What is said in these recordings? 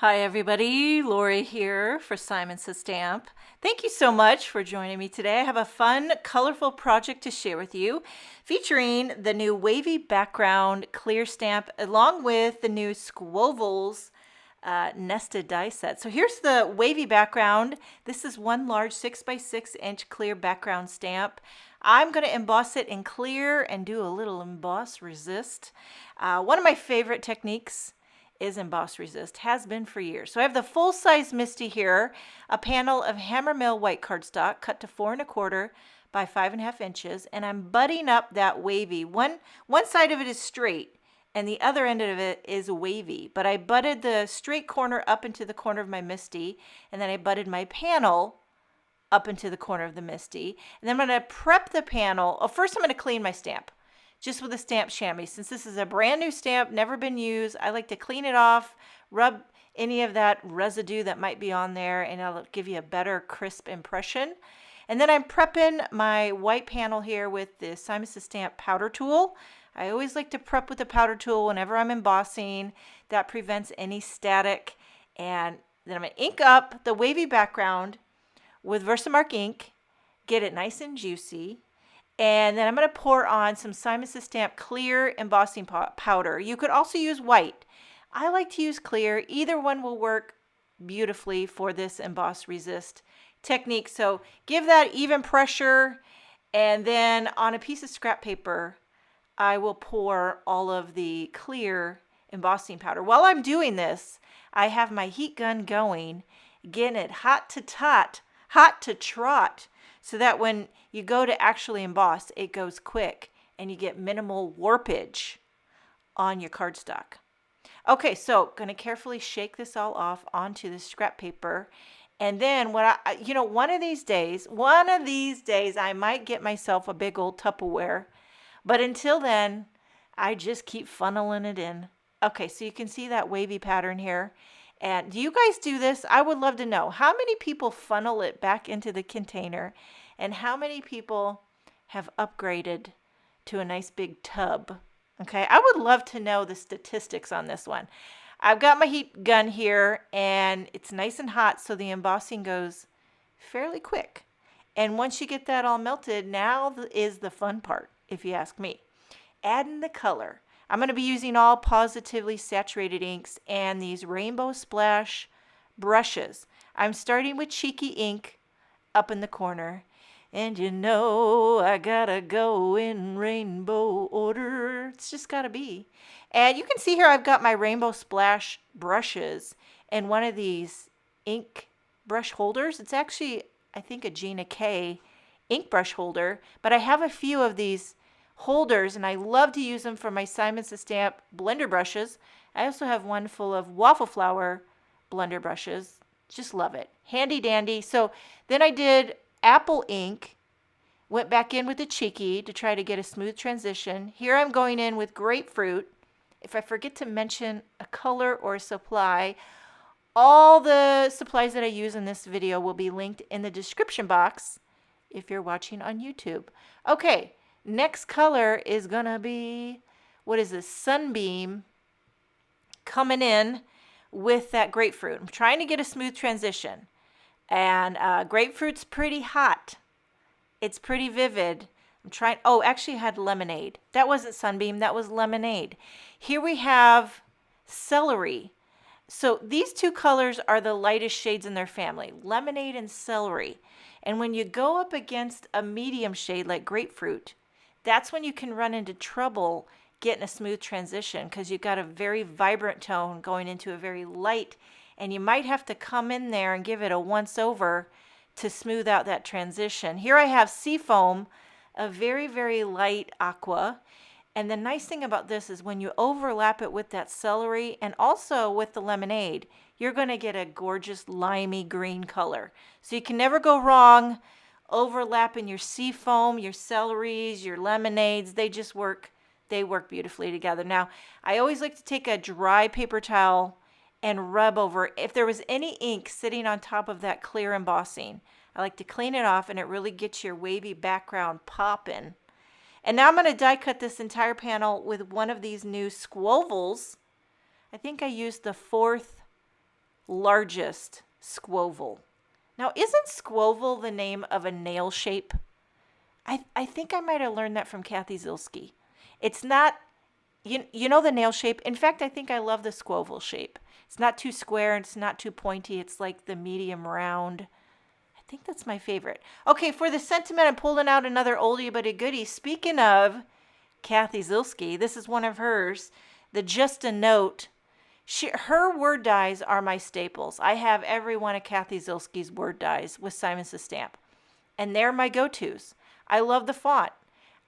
Hi everybody, Lori here for Simon Says Stamp. Thank you so much for joining me today. I have a fun, colorful project to share with you featuring the new Wavy background clear stamp along with the new Squovals nested die set. So here's the Wavy background. This is one large 6x6 clear background stamp. I'm going to emboss it in clear and do a little emboss resist. One of my favorite techniques is emboss resist, has been for years. So I have the full-size MISTI here, a panel of hammer mill white cardstock cut to 4 1/4 by 5 1/2 inches, and I'm butting up that wavy. One side of it is straight and the other end of it is wavy, but I butted the straight corner up into the corner of my MISTI, and then I butted my panel up into the corner of the MISTI, and then I'm going to prep the panel. Oh, first I'm going to clean my stamp just with a stamp chamois. Since this is a brand new stamp, never been used, I like to clean it off, rub any of that residue that might be on there, and it'll give you a better crisp impression. And then I'm prepping my white panel here with the Simon Says Stamp powder tool. I always like to prep with the powder tool whenever I'm embossing. That prevents any static. And then I'm going to ink up the wavy background with Versamark ink, get it nice and juicy. And then I'm going to pour on some Simon Says Stamp clear embossing powder. You could also use white. I like to use clear. Either one will work beautifully for this emboss resist technique. So give that even pressure, and then on a piece of scrap paper, I will pour all of the clear embossing powder. While I'm doing this, I have my heat gun going, getting it hot to trot, so that when you go to actually emboss, it goes quick and you get minimal warpage on your cardstock. Okay, so going to carefully shake this all off onto the scrap paper. And then one of these days, I might get myself a big old Tupperware. But until then, I just keep funneling it in. Okay, so you can see that wavy pattern here. And do you guys do this? I would love to know. How many people funnel it back into the container? And how many people have upgraded to a nice big tub? Okay, I would love to know the statistics on this one. I've got my heat gun here, and it's nice and hot, so the embossing goes fairly quick. And once you get that all melted, now is the fun part, if you ask me. Adding the color. I'm going to be using all Pawsitively saturated inks and these rainbow splash brushes. I'm starting with cheeky ink up in the corner. And you know I gotta go in rainbow order. It's just gotta be. And you can see here I've got my rainbow splash brushes and one of these ink brush holders. It's actually, I think, a Gina K ink brush holder, but I have a few of these holders, and I love to use them for my Simon Says Stamp blender brushes. I also have one full of waffle flower blender brushes. Just love it. Handy dandy. So then I did apple ink, went back in with the cheeky to try to get a smooth transition. Here I'm going in with grapefruit. If I forget to mention a color or a supply, all the supplies that I use in this video will be linked in the description box if you're watching on YouTube. Okay, next color is gonna be, what is this, Sunbeam, coming in with that grapefruit. I'm trying to get a smooth transition. And grapefruit's pretty hot. It's pretty vivid. I'm trying, oh, actually I had lemonade. That wasn't Sunbeam, that was lemonade. Here we have celery. So these two colors are the lightest shades in their family, lemonade and celery. And when you go up against a medium shade like grapefruit, that's when you can run into trouble getting a smooth transition, because you've got a very vibrant tone going into a very light, and you might have to come in there and give it a once over to smooth out that transition. Here I have Seafoam, a very, very light aqua. And the nice thing about this is when you overlap it with that celery and also with the lemonade, you're going to get a gorgeous limey green color. So you can never go wrong overlapping your Seafoam, your celeries, your lemonades. They just work. They work beautifully together. Now, I always like to take a dry paper towel and rub over. If there was any ink sitting on top of that clear embossing, I like to clean it off, and it really gets your wavy background popping. And now I'm going to die cut this entire panel with one of these new Squovals. I think I used the 4th largest Squoval. Now, isn't Squoval the name of a nail shape? I think I might have learned that from Kathy Zilski. It's not, you know the nail shape. In fact, I think I love the Squoval shape. It's not too square and it's not too pointy. It's like the medium round. I think that's my favorite. Okay, for the sentiment, I'm pulling out another oldie but a goodie. Speaking of Kathy Zilski, this is one of hers. The Just a Note. Her word dies are my staples. I have every one of Kathy Zilski's word dies with Simon Says Stamp. And they're my go-tos. I love the font.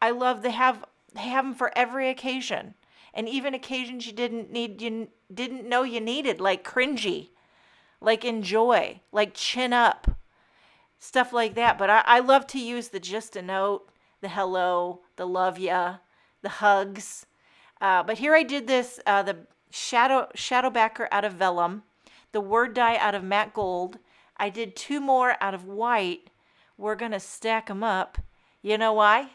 I love they have them for every occasion. And even occasions you didn't know you needed, like cringy, like enjoy, like chin up, stuff like that. But I love to use the Just a Note, the hello, the love ya, the hugs. But here I did this, the shadow backer out of vellum, the word die out of matte gold. I did 2 more out of white. We're going to stack them up. You know why?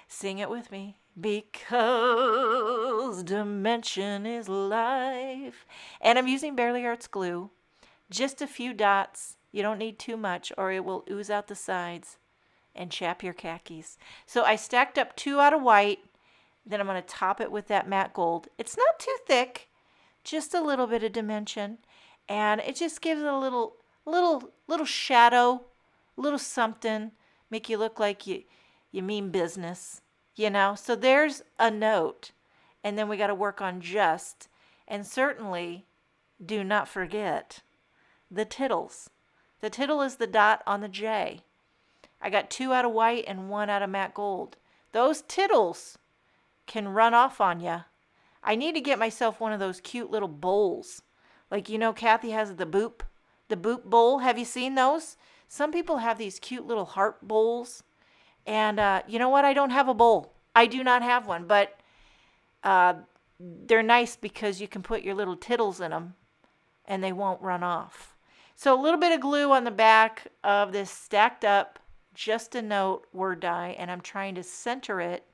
Sing it with me. Because dimension is life. And I'm using Barely Arts glue. Just a few dots. You don't need too much or it will ooze out the sides and chap your khakis. So I stacked up 2 out of white. Then I'm going to top it with that matte gold. It's not too thick, just a little bit of dimension. And it just gives it a little shadow, a little something, make you look like you mean business, you know? So there's a note. And then we got to work on just, and certainly do not forget the tittles. The tittle is the dot on the J. I got 2 out of white and 1 out of matte gold. Those tittles can run off on you. I need to get myself one of those cute little bowls. Like, you know, Kathy has the boop bowl. Have you seen those? Some people have these cute little heart bowls. And you know what? I don't have a bowl. I do not have one, but they're nice because you can put your little tittles in them and they won't run off. So a little bit of glue on the back of this stacked up Just a Note word die, and I'm trying to center it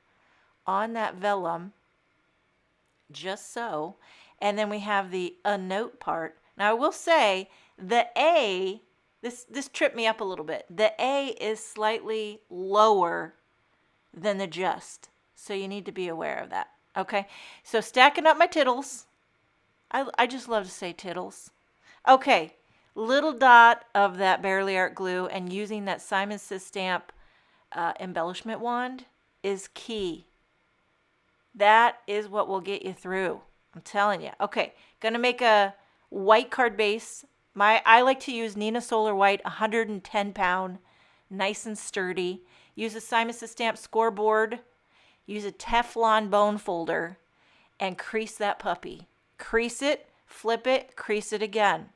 on that vellum, just so. And then we have the a note part. Now I will say the A, this tripped me up a little bit. The A is slightly lower than the just. So you need to be aware of that. Okay, so stacking up my tittles. I just love to say tittles. Okay, little dot of that Barely Art glue and using that Simon Says Stamp embellishment wand is key. That is what will get you through. I'm telling you. Okay, gonna make a white card base. I like to use Nina Solar White, 110 pound, nice and sturdy. Use a Simon Says Stamp scoreboard. Use a Teflon bone folder and crease that puppy. Crease it, flip it, crease it again.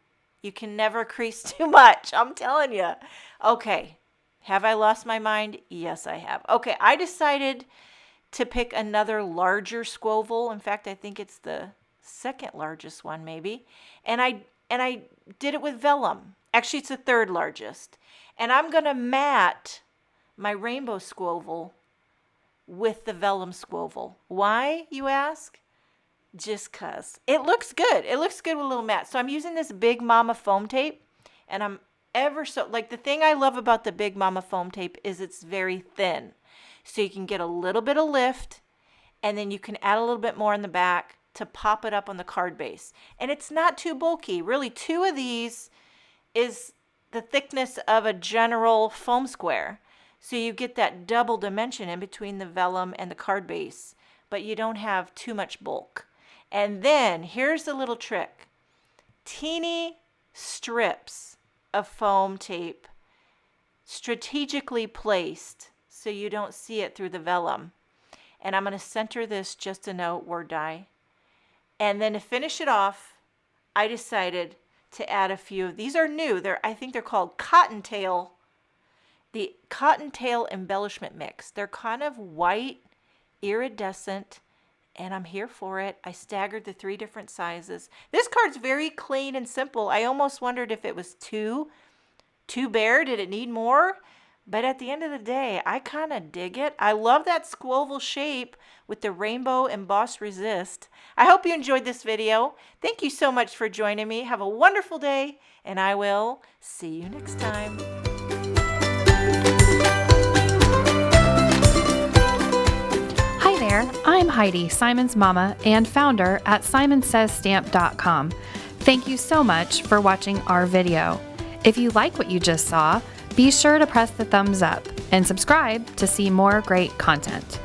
You can never crease too much. I'm telling you. Okay, have I lost my mind? Yes, I have. Okay, I decided to pick another larger Squoval. In fact, I think it's the second largest one maybe. And I did it with vellum. Actually, it's the third largest. And I'm going to matte my rainbow Squoval with the vellum Squoval. Why, you ask? Just 'cause. It looks good. It looks good with a little matte. So I'm using this Big Mama foam tape. And I'm ever so, like the thing I love about the Big Mama foam tape is it's very thin. So you can get a little bit of lift, and then you can add a little bit more in the back to pop it up on the card base. And it's not too bulky. Really, 2 of these is the thickness of a general foam square. So you get that double dimension in between the vellum and the card base, but you don't have too much bulk. And then here's the little trick. Teeny strips of foam tape strategically placed so you don't see it through the vellum. And I'm going to center this Just a Note word die. And then to finish it off, I decided to add a few. These are new. I think they're called Cottontail. The Cottontail embellishment mix. They're kind of white, iridescent, and I'm here for it. I staggered the 3 different sizes. This card's very clean and simple. I almost wondered if it was too bare. Did it need more? But at the end of the day, I kind of dig it. I love that Squoval shape with the rainbow embossed resist. I hope you enjoyed this video. Thank you so much for joining me. Have a wonderful day, and I will see you next time. Hi there, I'm Heidi, Simon's mama and founder at simonsaysstamp.com. Thank you so much for watching our video. If you like what you just saw, be sure to press the thumbs up and subscribe to see more great content.